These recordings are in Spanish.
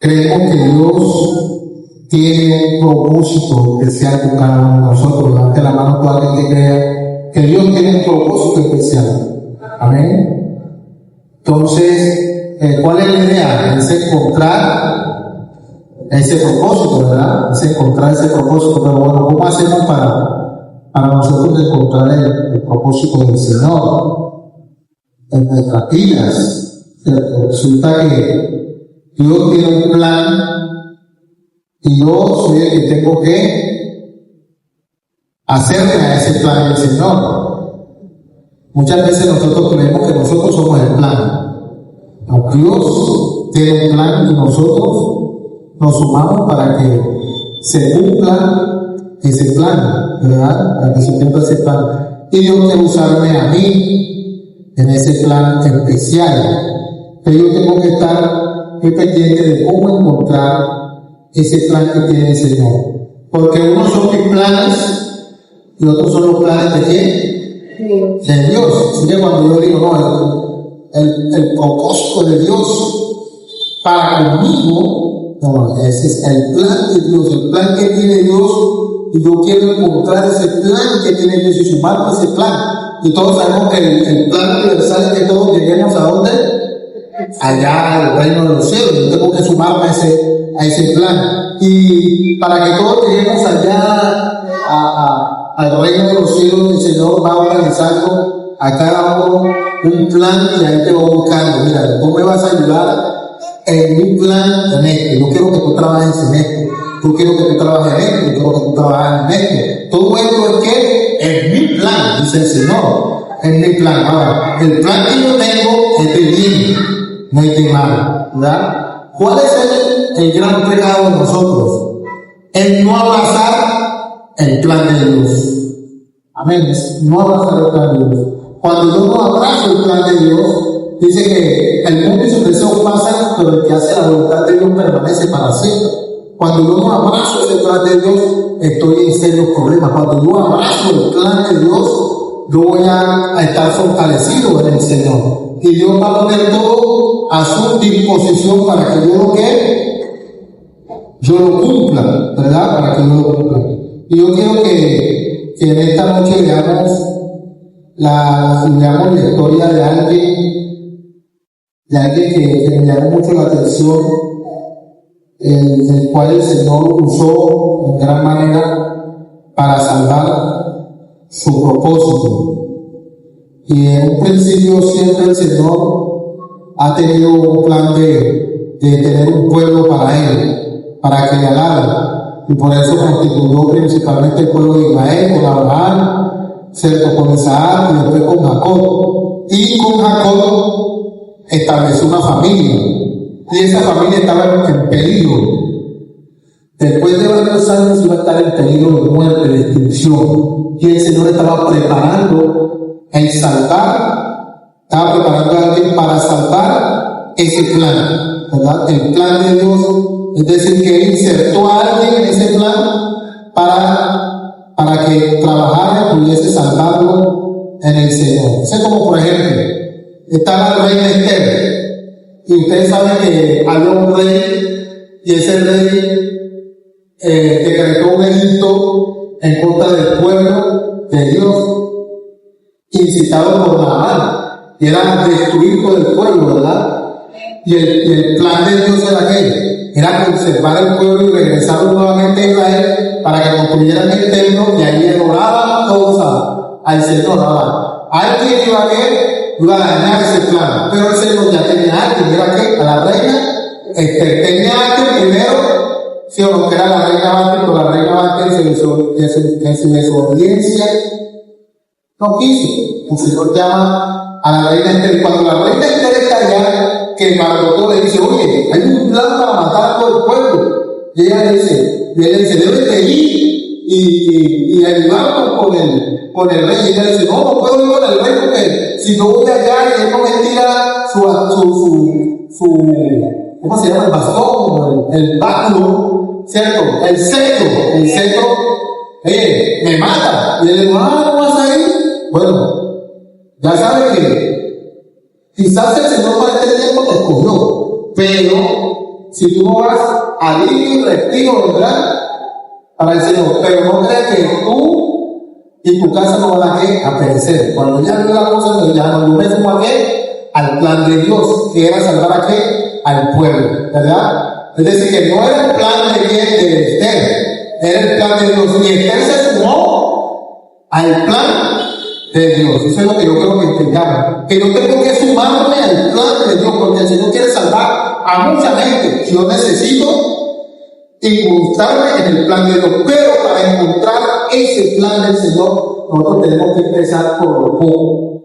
Creemos que Dios tiene un propósito especial con cada uno de nosotros. Levante la mano toda alguien que crea que Dios tiene un propósito especial. Amén. Entonces, ¿cuál es la idea? Es encontrar ese propósito, ¿verdad? Es encontrar ese propósito. Pero bueno, ¿cómo hacemos para nosotros encontrar el propósito del Señor en nuestras vidas? Resulta que Dios tiene un plan y yo soy el que tengo que hacerme a ese plan del Señor. Muchas veces nosotros creemos que nosotros somos el plan. Dios tiene un plan y nosotros nos sumamos para que se cumpla ese plan, ¿verdad? Para que se cumpla ese plan. Y Dios quiere usarme a mí en ese plan especial. Pero yo tengo que estar muy pendiente de cómo encontrar ese plan que tiene el Señor. Porque unos son mis planes y otros son los planes de ¿quién? De Dios. Así que cuando yo digo, no, el propósito de Dios para conmigo, no, ese es el plan de Dios, el plan que tiene Dios, y yo quiero encontrar ese plan que tiene Dios y sumarme a ese plan. Y todos sabemos que el plan universal es que todos lleguemos a ¿dónde? Allá al reino de los cielos. Yo tengo que sumarme a ese plan. Y para que todos lleguemos allá al reino de los cielos, el Señor va organizando a cada uno un plan y ahí te va buscando. Mira, tú me vas a ayudar en mi plan en esto. Yo quiero que tú trabajes en esto. Yo quiero que tú trabajes en esto. Yo quiero que tú trabajes en esto. Todo esto es que en mi plan, dice el Señor. En mi plan. Ahora, el plan que yo tengo es de bien, no es de mal, ¿verdad? ¿Cuál es el gran pecado de nosotros? El no abrazar el plan de Dios. Amén. No abrazar el plan de Dios. Cuando yo no abrazo el plan de Dios, dice que el mundo y sus deseos pasan, pero el que hace la voluntad de Dios permanece para siempre. Cuando yo no abrazo ese plan de Dios, estoy en serios problemas. Cuando yo abrazo el plan de Dios, yo voy a estar fortalecido en el Señor. Y Dios va a poner todo a su disposición para que yo lo cumpla, ¿verdad? Para que yo lo cumpla. Y yo quiero que en esta noche leamos la historia de alguien que me llamó mucho la atención, el cual el Señor usó en gran manera para salvar su propósito. Y en un principio siempre el Señor ha tenido un plan de tener un pueblo para Él, para que le alabe. Y por eso constituyó principalmente el pueblo de Israel con Abraham, cerca con Isaac y después con Jacob. Y con Jacob estableció una familia. Y esa familia estaba en peligro. Después de varios años iba a estar en peligro de muerte, de extinción. Y el Señor estaba preparando estaba preparando a alguien para salvar ese plan, ¿verdad? El plan de Dios, es decir, que Él insertó a alguien en ese plan para que trabajara y pudiese salvarlo en el Señor. Es como, por ejemplo, está la reina Esther, y ustedes saben que había un rey, y ese rey decretó un edicto en contra del pueblo de Dios, incitado por Naamán, y era destruir todo el pueblo, ¿verdad? Y el plan de Dios era aquel, era conservar el pueblo y regresarlo nuevamente a Israel para que construyeran el templo y ahí adoraban todos al Señor. Alguien iba a dañar ese plan, pero el Señor ya tenía a alguien, era que a la reina tenía a alguien primero, sí o no, que era la reina Basti, pero la reina Basti en su desobediencia no quiso. El Señor llama a la reina Esther. Cuando la reina Esther está allá, que Mardoqueo le dice, oye, hay un plan para matar a todo el pueblo. Y ella le dice, debes de ir y ayudarnos con el rey. Y ella le dice, no puedo ir con el rey porque si no voy allá y él no me tira su ¿cómo se llama? El bastón, el báculo, ¿cierto? El cetro, me mata. Y él le dice, no vas a ir. Bueno, ya sabes que quizás el Señor para este tiempo te escogió, pero Si tú no vas a limpio y respiro, vendrá para el Señor. Pero no creas que tú y tu casa no van a perecer. Cuando ya vio la cosa, ya no me sumo a qué, al plan de Dios, que era salvar a qué, al pueblo, ¿verdad? Es decir, que no era el plan de Esther, era el plan de Dios. Y Esther se sumó al plan de Dios. Eso es lo que yo creo que entendamos. Que yo tengo que sumarme al plan de Dios, porque el Señor quiere salvar a mucha gente. Yo necesito incrustarme en el plan de Dios. Pero para encontrar ese plan del Señor, nosotros tenemos que empezar por lo poco.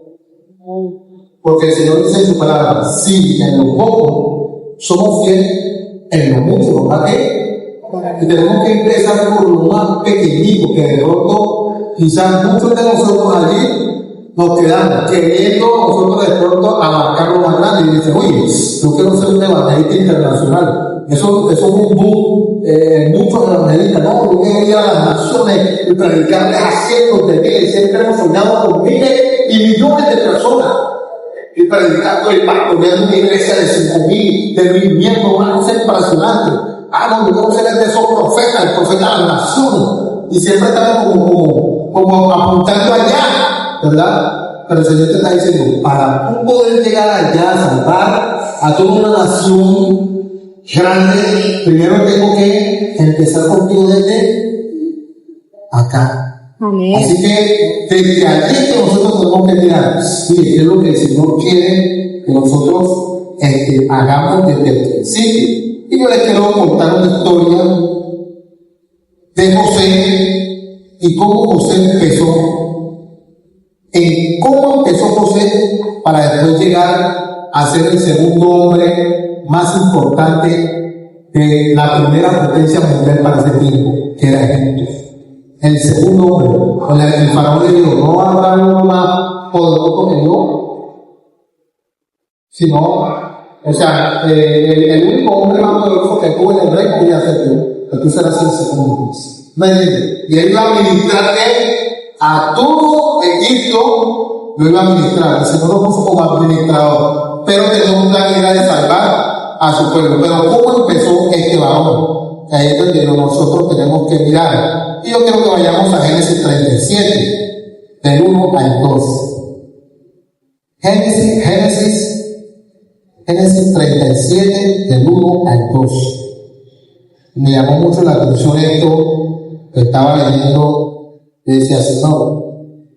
Porque el Señor dice en su palabra, si en lo poco somos fieles, en lo mucho, ¿verdad? Y tenemos que empezar por lo más pequeñito, que de pronto quizás muchos de nosotros allí nos quedamos queriendo nosotros de pronto abarcar lo más grande y dicen, oye, yo quiero ser un evangelista internacional. Eso es un boom, muchos evangelistas, no, yo quiero ir a las naciones y predicarles a cientos de miles, siempre hemos soñado con miles y millones de personas. Y predicando el pastoreando una iglesia de 5,000, de 1,000 miembros, una cosa impresionante. No, yo quiero ser el de esos profetas, el profeta de las naciones. Y siempre estamos como apuntando allá, ¿verdad? Pero el Señor te está diciendo, para tú poder llegar allá a salvar a toda una nación grande, primero tengo que empezar contigo desde acá. Amén. Así que desde allí que nosotros tenemos que mirar, sí, es lo que el Señor quiere que nosotros hagamos desde el principio. Y yo les quiero contar una historia de José y cómo José empezó, en cómo empezó José para después llegar a ser el segundo hombre más importante de la primera potencia mundial para ese tiempo, que era Egipto. El segundo hombre, el faraón le dijo, no habrá uno más poderoso que yo, sino, o sea, el único hombre más poderoso que tuvo en el reino voy a ser tú, que tú serás el segundo. Y él iba a ministrar a todo Egipto, lo iba a ministrar. El Señor lo puso como administrador, pero tenía un plan era de salvar a su pueblo. Pero ¿cómo empezó este varón? Ahí es donde nosotros tenemos que mirar. Y yo quiero que vayamos a Génesis 37, del 1 al 2. Génesis 37, del 1 al 2. Me llamó mucho la atención esto que estaba leyendo. Decía así, no,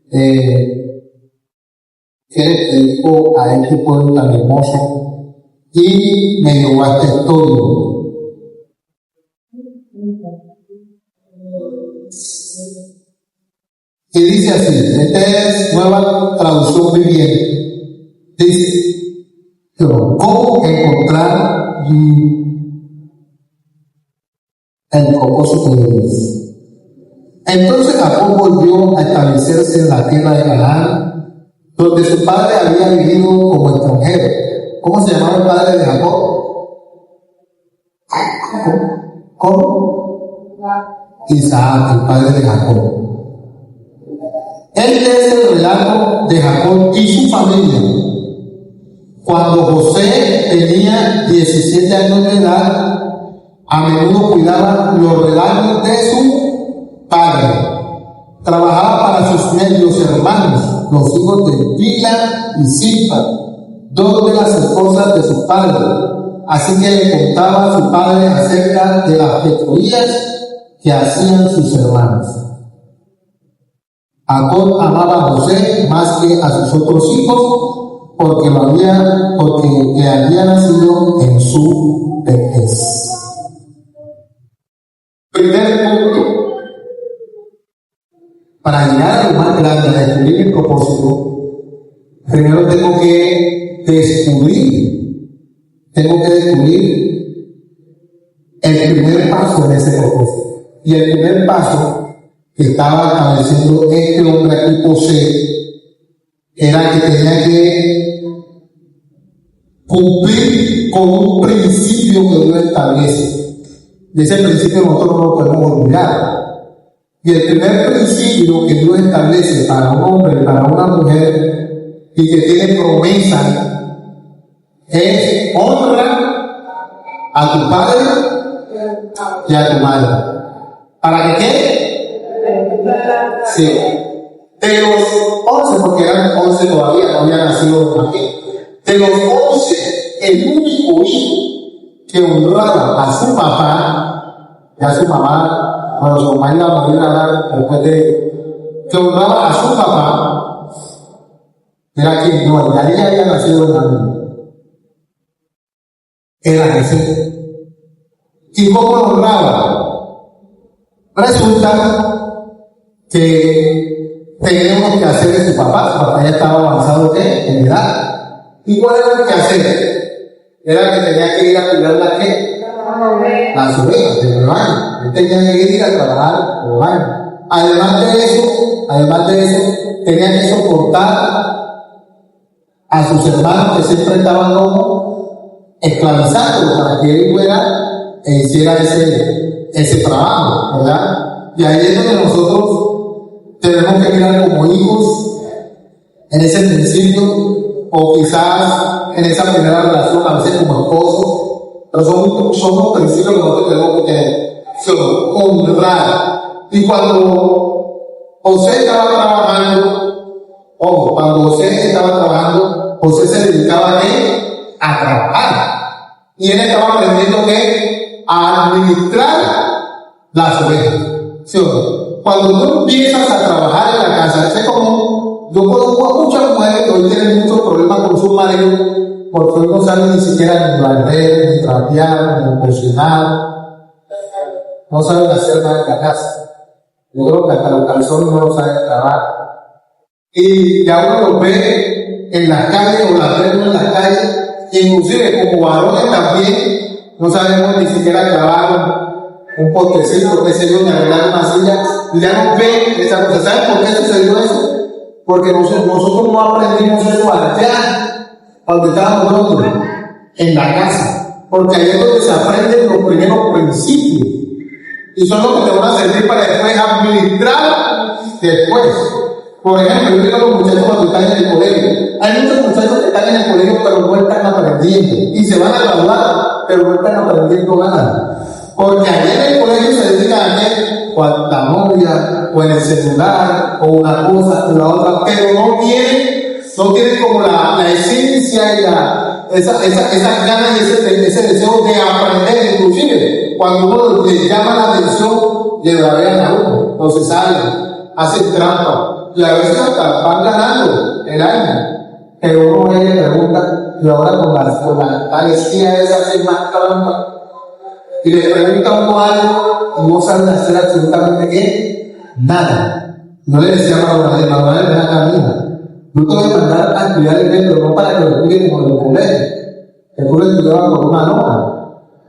que le dijo a este pueblo tan hermoso y me llevó a esta historia. Y dice así, esta es nueva traducción viviente. Dice, ¿cómo encontrar el propósito de Dios? Entonces Jacob volvió a establecerse en la tierra de Canaán, donde su padre había vivido como extranjero. ¿Cómo se llamaba el padre de Jacob? ¿Cómo? Isaac, el padre de Jacob. Este es el relato de Jacob y su familia. Cuando José tenía 17 años de edad, a menudo cuidaba los rebaños de su padre. Trabajaba para sus medios hermanos, los hijos de Bilha y Silpa, dos de las esposas de su padre. Así que le contaba a su padre acerca de las fechorías que hacían sus hermanos. Jacob amaba a José más que a sus otros hijos porque le había nacido en su vejez. Primer punto, para llegar a lo más grande, a descubrir mi propósito, primero tengo que descubrir el primer paso en ese propósito. Y el primer paso que estaba estableciendo este hombre aquí, José, era que tenía que cumplir con un principio que Dios establece. De ese principio nosotros no lo podemos olvidar. Y el primer principio que Dios establece para un hombre, para una mujer, y que tiene promesa, es honra a tu padre y a tu madre. ¿Para que qué? Sí. De los 11, porque eran 11 todavía, no había nacido aquí. De los 11, el único hijo que honraba a su papá y a su mamá, cuando su mamá iba a morir después de que honraba a su papá, era quien no, de ahí había nacido el niño. Era Jesús. ¿Y cómo lo honraba? Resulta que tenemos que hacer de su papá ya estaba avanzado en edad. ¿Y cuál era el que hacer? Era que tenía que ir a cuidar las ovejas del rebaño. Él tenía que ir a trabajar el rebaño. Además de eso, tenía que soportar a sus hermanos que siempre estaban como esclavizados para que él fuera e hiciera ese trabajo, ¿verdad? Y ahí es donde nosotros tenemos que mirar como hijos en ese principio, o quizás en esa primera relación, a veces como esposos, pero somos principios que nosotros tenemos que tener, honrar. Y cuando José estaba trabajando, José se dedicaba a trabajar. Y él estaba aprendiendo a administrar las ovejas. ¿Sí o no? Cuando tú empiezas a trabajar en la casa, es como, yo conozco a muchas mujeres que hoy tienen muchos problemas con su marido, porque hoy no saben ni siquiera ni barrer, ni trapear, ni cocinar, no saben hacer nada en la casa. Yo creo que hasta los calzones no lo saben trabajar. Y ya uno los ve en las calles o las vemos en las calles, inclusive como varones también, no sabemos ni siquiera clavar un potecito, qué sé yo, ni arreglar una silla, y ya nos ven esa cosa. ¿Saben por qué sucedió eso? Porque nosotros no aprendimos eso allá, cuando estábamos nosotros, en la casa, porque ahí es donde se aprenden los primeros principios, y son los que te van a servir para después administrar después. Por ejemplo, yo digo a los muchachos cuando están en el colegio, hay muchos muchachos que están en el colegio pero no están aprendiendo, y se van a graduar pero no están aprendiendo nada, porque allá en el colegio se dedican a hacer cuanta novia, o en el celular, o una cosa, o la otra, pero no tienen como la esencia y esas ganas y ese deseo de aprender. Inclusive cuando uno les llama la atención, le bravean a uno, no se salen, hacen trampa, y a veces hasta van ganando el año, pero uno le pregunta, y ahora con la travesía esa hace más trampa, y le pregunta a uno algo y no saben hacer absolutamente nada. No le decía a Manuel, ven acá, mía, yo te voy a mandar a estudiar el metro, no para que lo estudien como el colegio. El colegio estudiaba con una nota,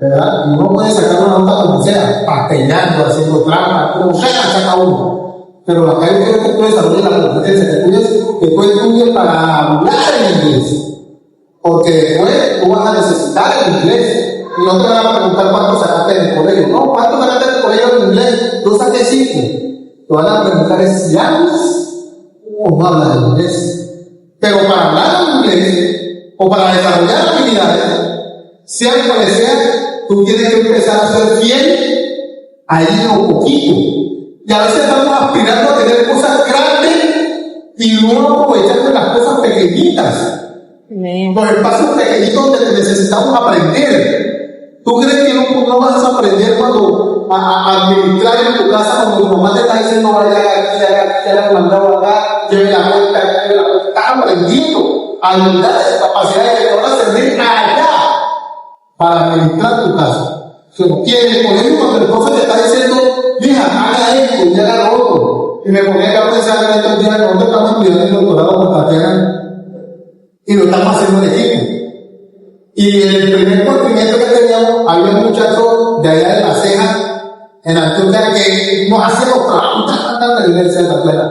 ¿verdad? Y uno puede sacar una nota como sea, pasteñando, haciendo trampa, como sea, saca uno. Pero acá yo quiero que tú desarrolles la competencia, que tú estudies para hablar en inglés, porque después tú vas a necesitar el inglés. Y no te van a preguntar cuánto sacaste en el colegio. No, cuánto sacaste en el colegio en inglés. Yo saqué 5. Te van a preguntar si hablas o no hablas en inglés. Pero para hablar en inglés o para desarrollar habilidades, sea cual sea, tú tienes que empezar a ser fiel ahí en lo poquito. Y a veces estamos aspirando a tener cosas grandes y no aprovechando las cosas pequeñitas. Los espacios pequeñitos donde necesitamos aprender. ¿Tú crees que no vas a aprender cuando a administrar en tu casa cuando tu mamá te está diciendo vaya aquí, ya la mandado acá, lleve la vuelta, estás aprendiendo a administrar esas capacidades que te van a servir allá para administrar tu casa? Si no tienes, por ejemplo, cuando el profe te está diciendo, hija, haga esto y haga lo otro, y me ponía a pensar en estos días que nosotros estamos estudiando el doctorado con Tatiana y lo estamos haciendo en equipo. Y en el primer conocimiento que teníamos, había un muchacho de allá de La Ceja, en Antioquia, que nos hacía los trabajos de la iglesia de la plena.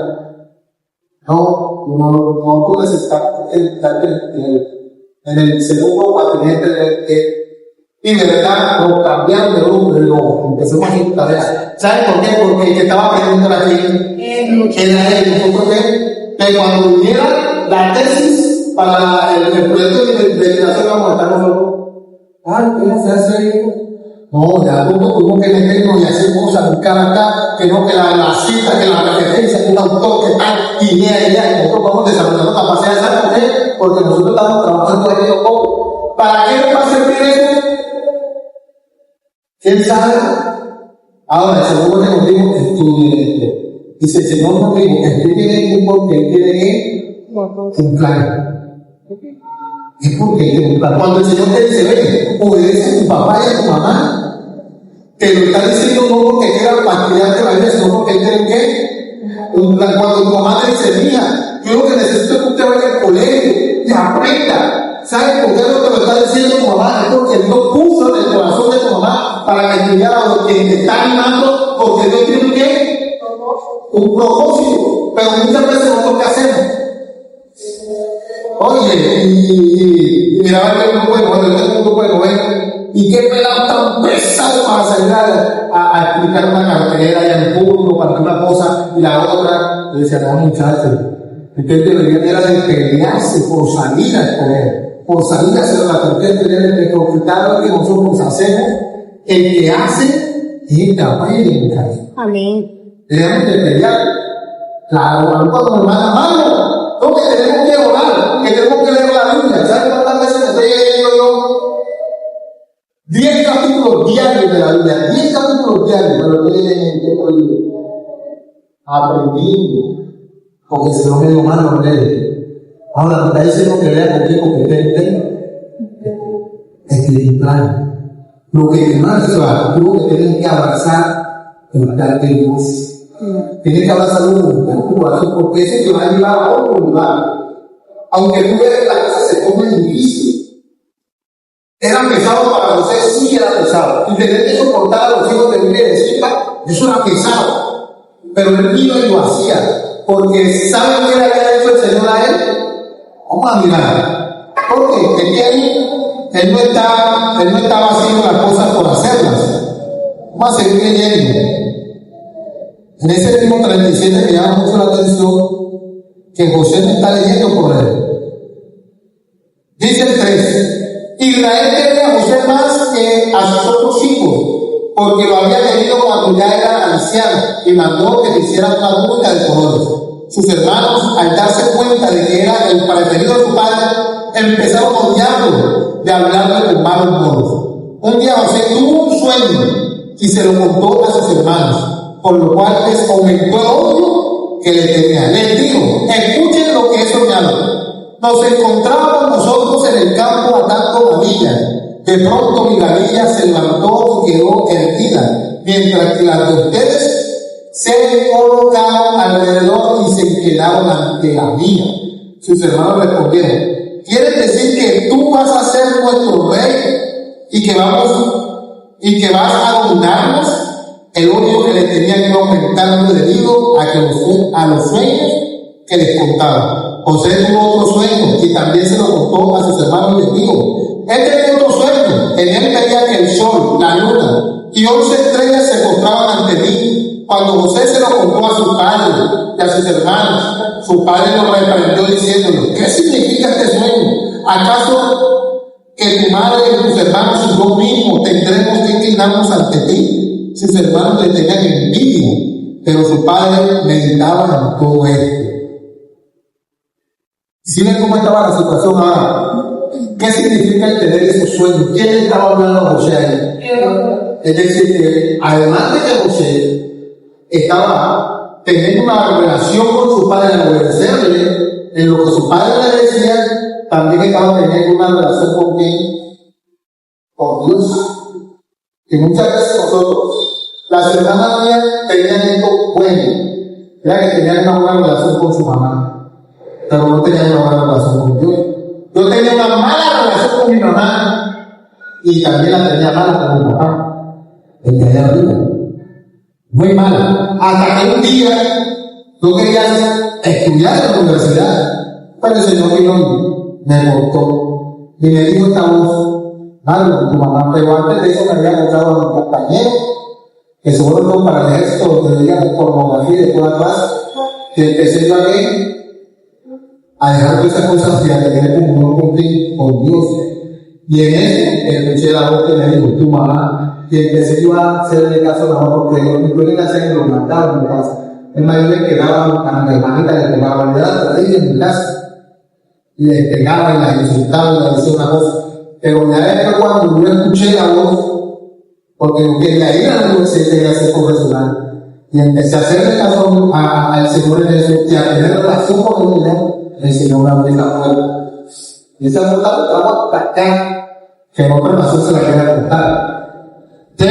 No tú necesitas en el segundo cuatrimestre y de verdad lo cambiaron de grupo y lo empezamos a hacer tareas. ¿Sabes por qué? Porque el que estaba aprendiendo la que era él. ¿Por qué? Que cuando viniera la tesis para el proyecto de investigación vamos a estar nosotros ¿qué se hace ahí? No, de algo tuvimos que meternos y hacer cosas, buscar acá, que no, que la cita, que la referencia, que un autor, que tal, y ya, y nosotros vamos desarrollando capacidad de esa mujer, porque nosotros estamos trabajando en ello poco. ¿Para qué nos va a servir eso? ¿Quién sabe? Ahora, el Señor nos dijo, estudien esto. Dice, el Señor nos dijo, estudien esto porque quiere un plan. Es porque quiere un plan. Cuando el Señor te dice, ven, obedece a tu papá y a tu mamá, te lo está diciendo no porque quiera fastidiarte la vida, sino porque quiere que un plan. Cuando tu mamá te dice, mira, yo lo que necesito es que usted vaya al colegio y aprenda. ¿Sabes por qué lo que lo está diciendo tu mamá? Es porque Dios puso en el corazón de tu mamá para que estudiara lo que te está animando, porque Dios tiene ¿qué? Un propósito. Pero muchas veces nosotros ¿qué hacemos? Oye, y mira, y qué pelado tan pesado para salir a explicar una cartera y al público para una cosa y la otra. Le decía, no, muchachos, ustedes deberían de pelearse por salir a escoger, por salir a hacer la cartera, de conquistar lo que nosotros hacemos. El que hace es capaz de muchachos. Amén. Debemos de pelear. Claro, cuando nos manda mano. No, que tenemos que orar, que tenemos que leer la Biblia. ¿Sabes cuántas veces me estoy leyendo yo? 10 capítulos diarios de la Biblia, 10 capítulos diarios, pero estoy aprendiendo, porque si no me dio mal, no lee. Ahora, me está diciendo que lea contigo, que espiritual. Lo que te más va, tú que tienes que abrazar, el altar de Dios. Tienes que abrazar un corazón, porque eso te va a llevar a otro lugar. Aunque tú veas que la cosa se pone difícil. Era pesado para José, sí era pesado. Y tener que soportar a los hijos de Dios de Zipa, eso era pesado. Pero él vino y lo hacía. Porque ¿saben qué le había hecho el Señor a él? Vamos a mirar. Porque él no estaba haciendo las cosas por hacerlas. Vamos a seguir leyendo. En ese mismo 37 me llama mucho la atención que José no está leyendo por él. Dice el 3: Israel quería a José más que a sus otros hijos, porque lo había tenido cuando ya era anciano, y mandó que le hicieran una túnica de colores. Sus hermanos, al darse cuenta de que era el preferido de su padre, empezaron a odiarlo, de hablarle con malos modos. Un día José tuvo un sueño y se lo contó a sus hermanos, por lo cual les aumentó el odio que le tenía. Les dijo: escuchen lo que he soñado. Nos encontrábamos nosotros en el campo atando gavilla. De pronto mi gavilla se levantó y quedó erguida, mientras que las de ustedes se colocaron alrededor y se quedaron ante la mía. Sus hermanos respondieron: ¿quieres decir que tú vas a ser nuestro rey y que vas a dominarnos? El odio que le tenía que aumentar debido a los sueños que les contaba. José tuvo otro sueño y también se lo contó a sus hermanos y les dijo: tenía otro sueño. En él veía que el sol, la luna y 11 estrellas se postraban ante mí. Cuando José se lo contó a su padre y a sus hermanos, su padre lo reprendió diciéndole: ¿qué significa este sueño? ¿Acaso que tu madre y tus hermanos y yo mismos tendremos que inclinarnos ante ti? Sus hermanos le tenían envidia, pero su padre meditaba en todo esto. ¿Sí ven cómo estaba la situación ahora? ¿Qué significa el tener esos sueños? ¿Quién le estaba hablando a José ahí? Es decir, que además de que José estaba teniendo una relación con su padre en obedecerle, en lo que su padre le decía, también estaba teniendo una relación con quién? Con Dios. Que muchas veces nosotros, las hermanas mías tenían esto bueno, era que tenían una buena relación con su mamá, pero no tenían una buena relación con Dios. Yo tenía una mala relación con mi mamá y también la tenía mala con mi papá, el que allá arriba, muy mala. Hasta que un día yo quería estudiar en la universidad, pero el Señor vino, me cortó y me dijo esta voz: tu mamá, pero antes de eso me había contado a mi compañero que se fueron para el ejército, que veían pornografía de toda clase, que empecé yo a dejar todas esas cosas que tenía comunión con Dios. Y en eso, escuché la voz que me dijo, tu mamá, y empecé yo a hacerle caso a la mamá, porque yo pueden hacer lo mandaba en mi casa. El mayor le quedaba a mi hermanita, le pegaba, le daba ahí en mi casa, y le pegaba y la insultaba y le decía una cosa. Pero ya después cuando yo escuché la voz, porque yo quería ir a la universidad y hacer profesional, y empecé a hacerle caso al Señor en eso, y a tener relación con el Señor, el Señor me abrió la puerta. Y esa puerta me trajo hasta acá, que en otra ocasión se la quería contar. ¿Qué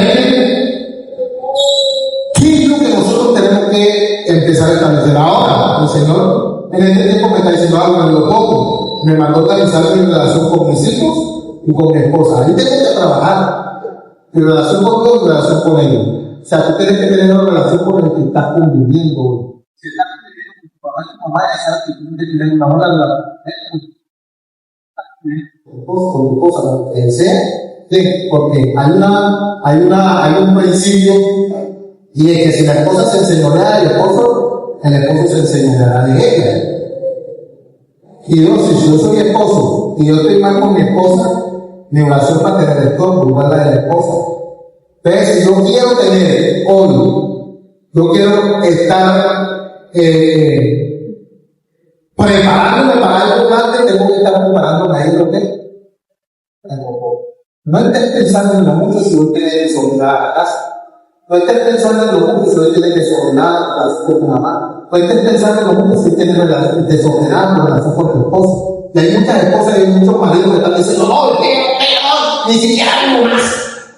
es lo que nosotros tenemos que empezar a establecer ahora? El Señor en este tiempo me está diciendo algo en lo poco. Me mandó a organizar mi relación con mis hijos y con mi esposa. Ahí tengo que trabajar. Mi relación con Dios y mi relación con ellos. O sea, tú tienes que tener una relación con el que estás conviviendo. Si estás conviviendo con tu papá y tu mamá, ya sabes que tú tienes que tener una buena relación con tu esposa, con quien sea. Sí, porque hay un principio, y es que si la esposa se enseñorea del esposo, el esposo se enseñoreará de ella. Y yo, si yo soy esposo y yo estoy mal con mi esposa, mi oración para tener esto igual la de la esposa. Entonces, si yo quiero tener hoy, yo quiero estar preparándome para algo grande, tengo que estar preparándome a ir lo que no estés pensando en lo mucho si hoy tienes que desordenar a la casa. No estés pensando en lo mucho si hoy tienes que desordenar a la casa con tu mamá. No estés pensando en lo mucho si tienes que desordenar tu relación con tu esposa. Y hay muchas esposas y muchos maridos que están diciendo, no, ni siquiera algo más.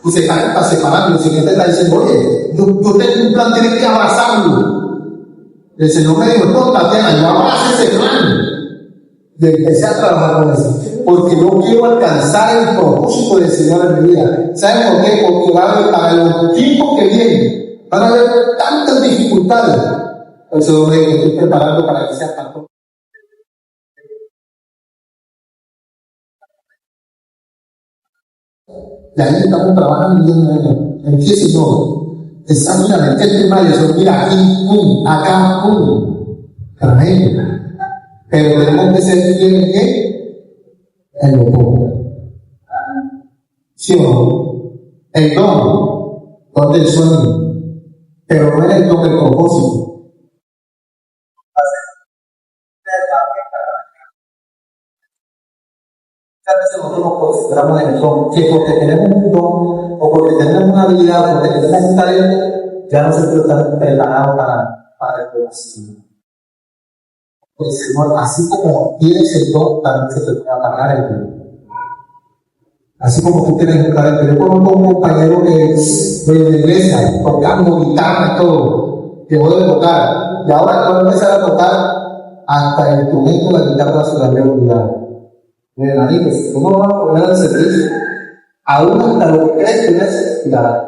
Y se están separando. El Señor te está diciendo, oye, yo tengo un plan, tienes que abrazarlo. El Señor me dijo, no, Tatiana, yo abrazo ese plan. Y empecé a trabajar con eso. Porque yo quiero alcanzar el propósito del Señor en mi vida. ¿Saben por qué? Porque para los tiempos que vienen van a haber tantas dificultades. El Señor me dijo, estoy preparando para que sea pastor. Y ahí estamos trabajando en qué, Señor. Examíname, ¿qué primario? Señor, mira, aquí, acá, amén. Pero tenemos que ser fieles en qué? En lo poco. ¿Sí o no? El don del sueño. Pero no era el don del propósito. Nosotros nos concentramos en el don, que porque tenemos un don, o porque tenemos una habilidad, o porque tenemos un talento, ya no se estamos preparados para el propósito. Pues Señor, así como tienes el don, también se te puede apagar el don. Así como tú tienes un talento. Yo conozco un compañero que de la iglesia, tocando guitarra y todo, que puede tocar, y ahora puede empezar a tocar hasta el instrumento de la guitarra se la había olvidado. De la niña, si tú no vas a poner al servicio, aún hasta lo que crees que necesitas,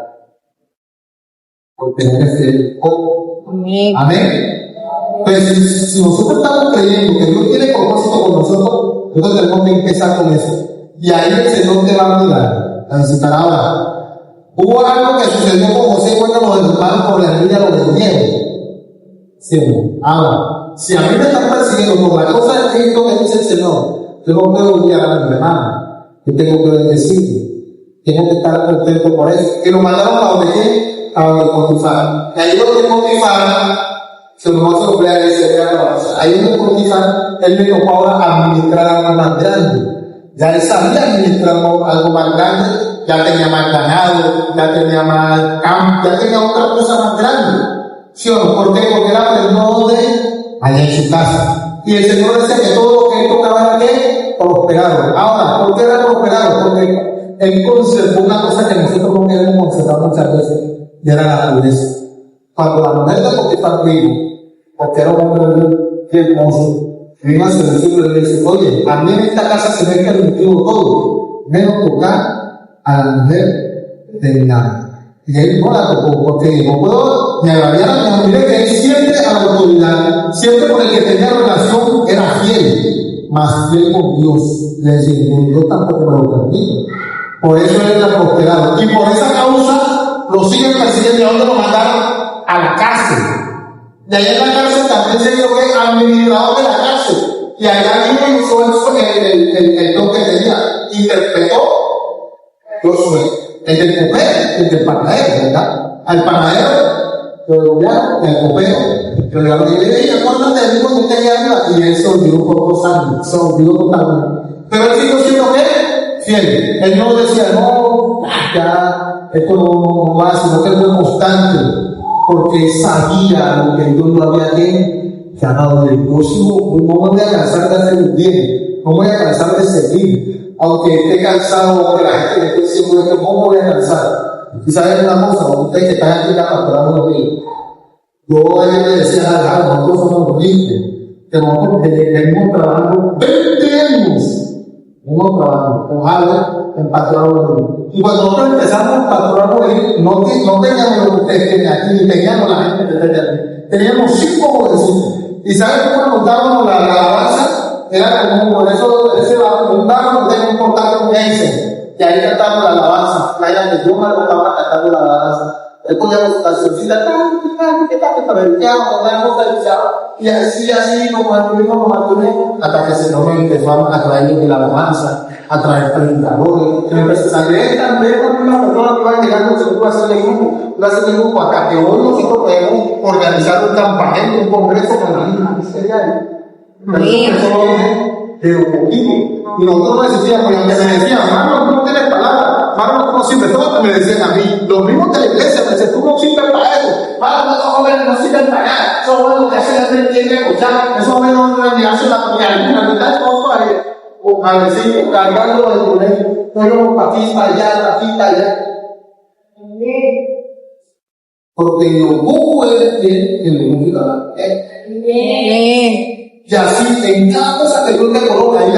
porque tienes que ser poco. Amén. Pues si nosotros estamos creyendo que Dios tiene propósito con nosotros tenemos que empezar con eso. Y ahí el Señor te va a ayudar a visitar ahora. Hubo algo que sucedió con José cuando los hermanos por la envidia lo vendieron. ¿Sí? Ahora, si a mí me están persiguiendo por la cosa de Cristo que dice el Señor, yo no puedo odiar a mi hermano. Yo tengo que bendecirle. Tengo que estar contento por eso. Y lo mandaron a donde qué? A donde Potifar. Y ahí donde Potifar, se lo vamos a soplar y se ve a la base. Ahí donde Potifar, él me tocó ahora administrar algo más grande. Ya él sabía administrar algo más grande, ya tenía más ganado, ya tenía más campo, ya tenía otra cosa más grande. ¿Sí o no? ¿Por qué? Porque él aprendió de allá en su casa. Y el Señor decía que todo lo que él tocaba era ¿qué? Prosperado. Ahora, ¿por qué era prosperado? Porque él conservó una cosa que nosotros no queremos conservar muchas veces, y era la pureza. Cuando la mujer de Potifar vino, porque era un hombre bien hermoso, vino a seducirlo y le dice, oye, a mí en esta casa se ve que limpió todo, menos tocar a la mujer de mi amo. Y él no la tocó, porque no puedo, me agradaría, mire que él siempre a la autoridad, siempre con el que tenía relación, era fiel, más fiel con Dios. Le decía, yo tampoco me lo permito. Por eso él era prosperado. Y por esa causa lo siguen persiguiendo. ¿Y a dónde lo mandaron? A la cárcel. De allá en la cárcel también se dio administrador de la cárcel. Y allá mismo usó el don que tenía. interpretó Josué. El del copero, el del panadero, ¿verdad? Al panadero lo degollaron, el copero lo degollaron. Y le dije, acuérdate del mismo que tenía arriba. Y él se olvidó por 2 años, se olvidó totalmente. Pero él siguió siendo ¿qué? Fiel. Él no decía, no, ya, esto no va, sino que él fue constante. Porque sabía lo que Dios lo había ganado del próximo. No voy a cansar de hacer el bien, no voy a cansar de servir, aunque esté cansado de la gente que esté diciendo que no voy a cansar. Y saben una cosa, ustedes que están aquí capturando los días, yo a ellos le decía, nosotros somos los limpios, que nosotros venimos trabajando 20 años, venimos trabajando, ojalá en patrón. Y cuando nosotros empezamos a patrón, no teníamos lo que ustedes tienen aquí, ni teníamos la gente que tiene aquí. Teníamos 5 jovencitos. ¿Y saben cómo montábamos la alabanza? Era como por eso, un barro que tenía un contacto con Einstein. Y ahí cantábamos la alabanza. Playa de yo me estaba cantando la alabanza. Él ponía la cancioncita, y así nos mantuvimos, hasta que se nos empezó a traer de la alabanza, a traer predicadores, que me empezó a creer también con una persona que va llegando, se pudo hacer el grupo, hasta que hoy nosotros podemos organizar un campamento, un congreso con la misma miseria. Pero poquito. Y nosotros no decíamos, y aunque me decían, hermano, tú no tienes palabra, hermano, tú no sirves, todo me decían a mí, los mismos de la iglesia, me decían, tú no sirves para eso, hermano, esos jóvenes no sirven para nada, esos jóvenes que hacen el tiempo de escuchar, esos jóvenes no deben llegarse a la comunidad, la mitad de todo ahí, o a decir, cargando el colegio, pero para aquí, para allá. Porque lo poco es que le gusta. Y así, en cada cosa que Dios te coloca, él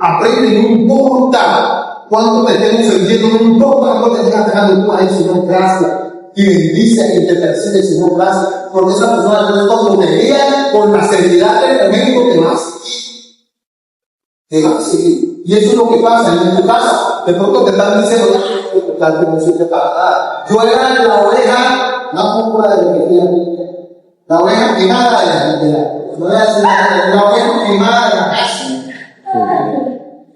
aprende, no importa cuánto te estemos sintiendo, no importa cuánto te estás dejando tú ahí, Señor, gracias. Y bendice y te persigue, Señor, gracias. Porque esa persona no es cuando te vea con la seriedad del momento te va a seguir. Te va a seguir. Y eso es lo que pasa en tu casa. De pronto te están diciendo, no sirve para nada. Yo era la oveja, no púrpura de lo que fui a mí. La oveja quemada de la oveja quemada de la casa.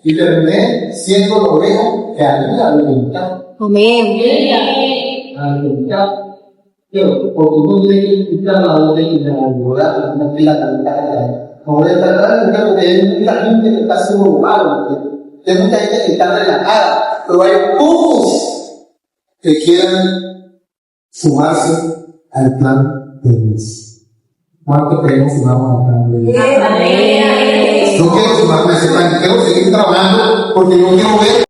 Y terminé siendo la oveja que a mí la alimentaba. Amén. Alimentaba. Pero, porque no tiene que quitar la oveja y la ayudar, no tiene la calidad. No voy a tratar porque hay mucha gente que está haciendo malo, hay mucha gente que está relajada, pero hay pocos que quieran sumarse al plan de Dios. ¿Cuánto queremos sumarnos al plan de Dios? Yo quiero sumarme a ese plan, quiero seguir trabajando porque yo quiero ver